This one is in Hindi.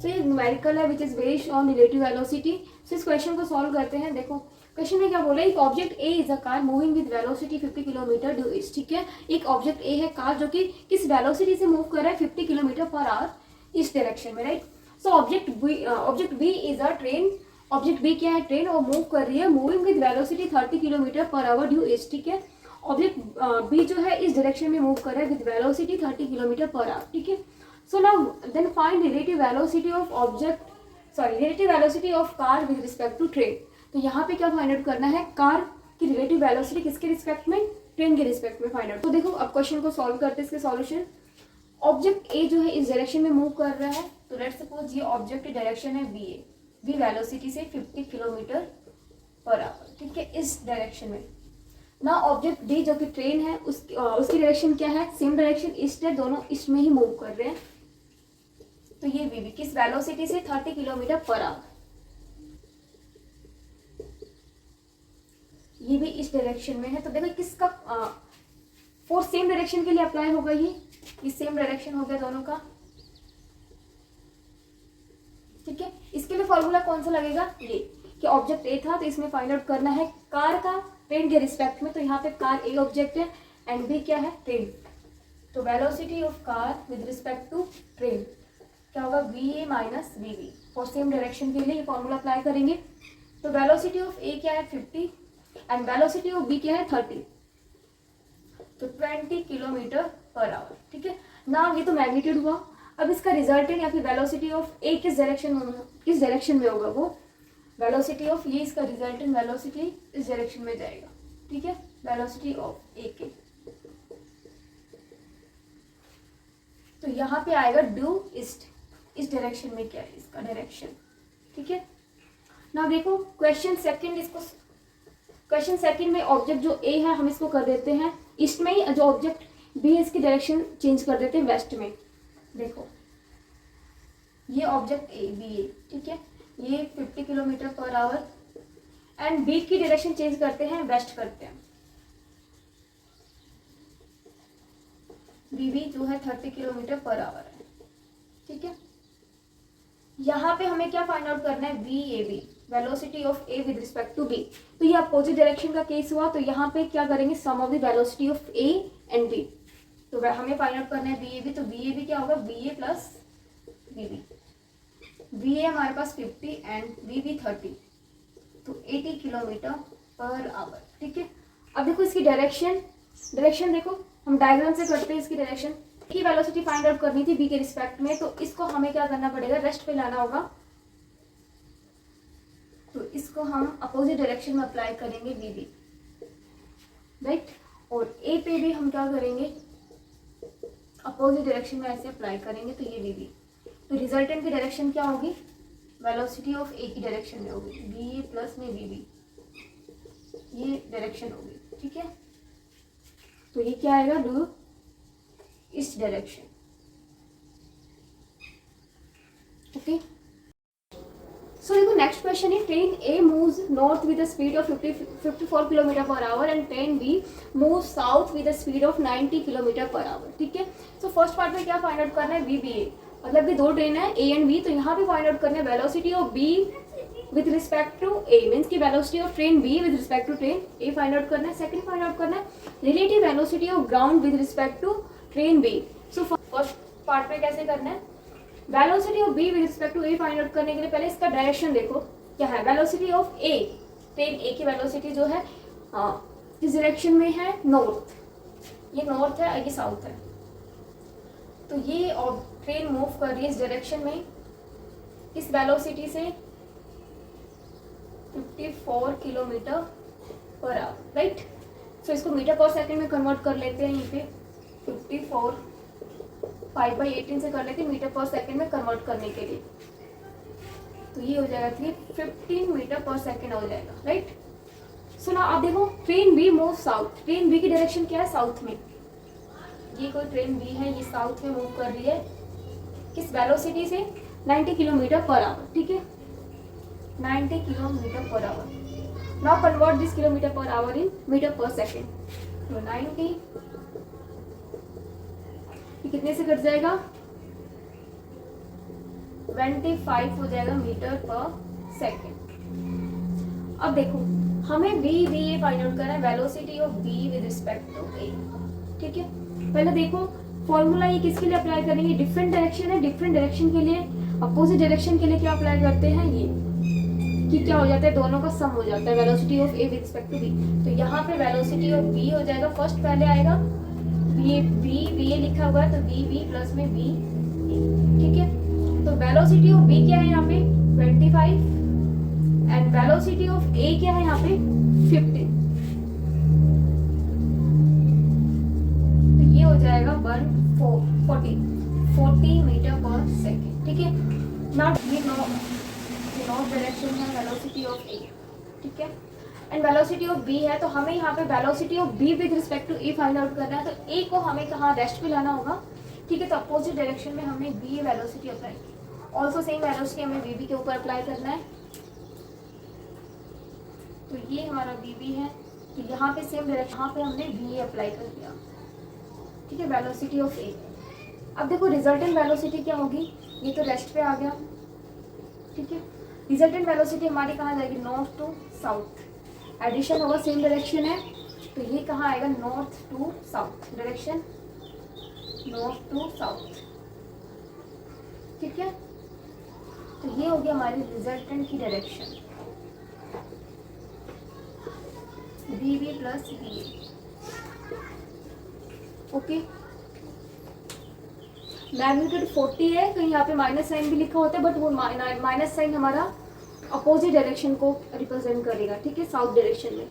सो ये न्यूमेरिकल है which is based on relative velocity. So इस क्वेश्चन को सॉल्व करते हैं। देखो क्वेश्चन में क्या बोला, एक object A is a car moving with velocity 50 kilometre due east. ठीक है, एक ऑब्जेक्ट ए है कार जो कि किस वेलोसिटी से मूव कर रहा है 50 किलोमीटर पर आवर इस डायरेक्शन में, right. So object B is a train. Object B क्या है, ट्रेन, और मूव कर रही है moving with velocity 30 kilometre per hour due east. ठीक है, ऑब्जेक्ट बी जो है इस डायरेक्शन में मूव कर रहा है with velocity 30 kilometre per hour. ठीक है, so now then find relative velocity of car with respect to train. तो यहाँ पे क्या फाइंड आउट करना है, कार की रिलेटिव वेलोसिटी किसके रिस्पेक्ट में, ट्रेन के रिस्पेक्ट में फाइंड आउट। तो देखो अब क्वेश्चन को सॉल्व करते हैं। इसके सॉल्यूशन, ऑब्जेक्ट ए जो है इस डायरेक्शन में मूव कर रहा है, तो लेट्स सपोज ये ऑब्जेक्ट की डायरेक्शन है बी ए, बी वेलोसिटी से 50 किलोमीटर पर आवर। ठीक है, इस डायरेक्शन में ना ऑब्जेक्ट डी जो कि ट्रेन है उसकी डायरेक्शन क्या है, सेम डायरेक्शन ईस्ट है, दोनों ईस्ट में ही मूव कर रहे हैं। तो ये भी किस वेलोसिटी से 30 किलोमीटर पर आवर, ये भी इस डायरेक्शन में है। तो देखो किसका फोर्स सेम डायरेक्शन के लिए अप्लाई होगा, ये सेम डायरेक्शन हो गया दोनों का। ठीक है, इसके लिए फॉर्मूला कौन सा लगेगा, ये कि ऑब्जेक्ट ए था तो इसमें फाइंड आउट करना है कार का ट्रेन के रिस्पेक्ट में। तो यहाँ पे कार ए ऑब्जेक्ट है एंड बी क्या है, ट्रेन। तो velocity of car with respect to train क्या होगा, V A minus V B. For same direction के लिए ये फॉर्मूला अप्लाई करेंगे। तो वेलोसिटी ऑफ ए क्या है 50 एंड वेलोसिटी ऑफ बी क्या है 30, तो 20 किलोमीटर पर आवर। ठीक है ना, ये तो मैग्नीट्यूड हुआ। अब इसका रिजल्टेंट या फिर वेलोसिटी ऑफ ए किस डायरेक्शन में होगा, वो वेलोसिटी ऑफ ये इसका रिजल्टेंट वेलोसिटी इस डायरेक्शन में जाएगा। ठीक है, वेलोसिटी ऑफ ए के, तो यहाँ पे आएगा ड्यू ईस्ट। इस डायरेक्शन में क्या है इसका डायरेक्शन। ठीक है ना, देखो क्वेश्चन सेकंड में ऑब्जेक्ट जो ए है हम इसको कर देते हैं ईस्ट में ही, जो ऑब्जेक्ट बी है इसकी डायरेक्शन चेंज कर देते हैं वेस्ट में। देखो ये ऑब्जेक्ट ए बी ए, ठीक है, ये 50 kilometre per hour and B की डायरेक्शन चेंज करते हैं, वेस्ट करते हैं। बी जो है 30 किलोमीटर पर आवर है। ठीक है, यहाँ पे हमें क्या फाइंड आउट करना है, V A B, velocity of A with respect to B. तो ये अपोजिट डायरेक्शन का केस हुआ, तो यहाँ पे क्या करेंगे, sum of the velocity of A and B. तो हमें फाइंड आउट करना है बी ए बी, तो बी ए बी क्या होगा, B A plus B B. B A हमारे पास 50 एंड बी बी 30, तो 80 किलोमीटर पर आवर। ठीक है, अब देखो इसकी डायरेक्शन देखो, हम डायग्राम से करते हैं इसकी डायरेक्शन की वेलोसिटी फाइंड आउट करनी थी बी के रिस्पेक्ट में, तो इसको हमें क्या करना पड़ेगा, रेस्ट पे लाना होगा। तो इसको हम अपोजिट डायरेक्शन में अप्लाई करेंगे बी बी, राइट, और ए पे भी हम क्या करेंगे, अपोजिट डायरेक्शन में ऐसे अप्लाई करेंगे, तो ये बी बी। तो रिजल्टेंट की डायरेक्शन क्या होगी, वेलोसिटी ऑफ ए की डायरेक्शन में होगी, बी ए प्लस में बी बी, ये डायरेक्शन होगी। ठीक है, तो ये क्या आएगा, डू इस डायरेक्शन। ओके, सो देखो नेक्स्ट क्वेश्चन है, train A moves north with the speed of 54 kilometre per hour and train B move south with the speed of 90 kilometre per hour. ठीक है, सो फर्स्ट पार्ट में क्या फाइंड आउट करना है, वी बी ए, मतलब कि दो ट्रेन है ए एंड बी, तो यहाँ पे फाइंड आउट करना है velocity of B with respect to A, means की velocity of train B with respect to train A find out करना है। सेकंड फाइंड आउट करना है relative velocity of ground with respect to train B. So first part में कैसे करना है, velocity of B with respect to A find out करने के लिए पहले इसका डायरेक्शन देखो क्या है, वेलोसिटी ऑफ ए, ट्रेन ए की वेलोसिटी जो है किस डायरेक्शन में है, नॉर्थ, ये नॉर्थ है, ये साउथ है। तो ये ट्रेन मूव कर रही है इस डायरेक्शन में इस वेलोसिटी से 54 किलोमीटर पर आवर, राइट। सो इसको मीटर पर सेकंड में कन्वर्ट कर लेते हैं, यहीं पे 54 5/18 से कर लेते हैं मीटर पर सेकंड में कन्वर्ट करने के लिए, तो ये हो जाएगा 15 मीटर पर सेकंड हो जाएगा, राइट। सो ना आप देखो train B move south, train B की डायरेक्शन क्या है, साउथ में। ये कोई ट्रेन बी है, ये साउथ में मूव कर रही है किस वेलोसिटी से, 90 किलोमीटर पर आवर। ठीक है, 90 kilometre per hour. Now convert this kilometre per hour in metre per second, तो 90 कितने से कट जाएगा, 25 हो जाएगा मीटर पर सेकेंड। अब देखो हमें v a फाइंड आउट करना है, velocity of v with respect to a। ठीक है, पहले देखो फॉर्मूला ये किसके लिए अप्लाई करेंगे, डिफरेंट डायरेक्शन है, डिफरेंट डायरेक्शन के लिए अपोजिट डायरेक्शन के लिए क्या अप्लाई करते हैं, ये कि क्या हो जाता है, दोनों का सम हो जाता है, velocity of a with respect to v। तो यहाँ पे वेलोसिटी ऑफ v हो जाएगा, फर्स्ट पहले आएगा v a लिखा हुआ है तो v प्लस में v a। ठीक है, तो वेलोसिटी ऑफ v क्या है यहाँ पे 25 एंड वेलोसिटी ऑफ a क्या है यहाँ पे 15। तो ये हो जाएगा 40 मीटर पर सेकेंड। ठीक है, now we know north direction है वेलोसिटी ऑफ a। ठीक है, एंड वेलोसिटी ऑफ b है, तो हमें यहाँ पे velocity of b with respect to a find out करना है। तो a को हमें कहाँ रेस्ट पे लाना होगा। ठीक है, तो अपोजिट डायरेक्शन में हमने b वेलोसिटी अप्लाई की, ऑल्सो सेम वेलोसिटी हमें bb के ऊपर अप्लाई करना है। तो ये हमारा bb है, तो यहाँ पे सेम डायरेक्शन, यहाँ पे हमने va अप्लाई कर दिया। ठीक है, वेलोसिटी ऑफ a। अब देखो रिजल्टेंट वेलोसिटी क्या होगी, ये तो रेस्ट पे आ गया। ठीक है, रिजल्टेंट वेलोसिटी हमारी कहाँ जाएगी, नॉर्थ टू साउथ, एडिशन होगा, सेम डायरेक्शन है, तो ये कहाँ आएगा, north to south, direction north to south. ठीक है, तो ये हो गया हमारी रिजल्टेंट की direction, bb plus ba। Okay, magnitude 40 है, कहीं यहाँ पे माइनस साइन भी लिखा होता है, बट वो माइनस साइन हमारा अपोजिट डायरेक्शन को रिप्रेजेंट करेगा। ठीक है, साउथ डायरेक्शन में।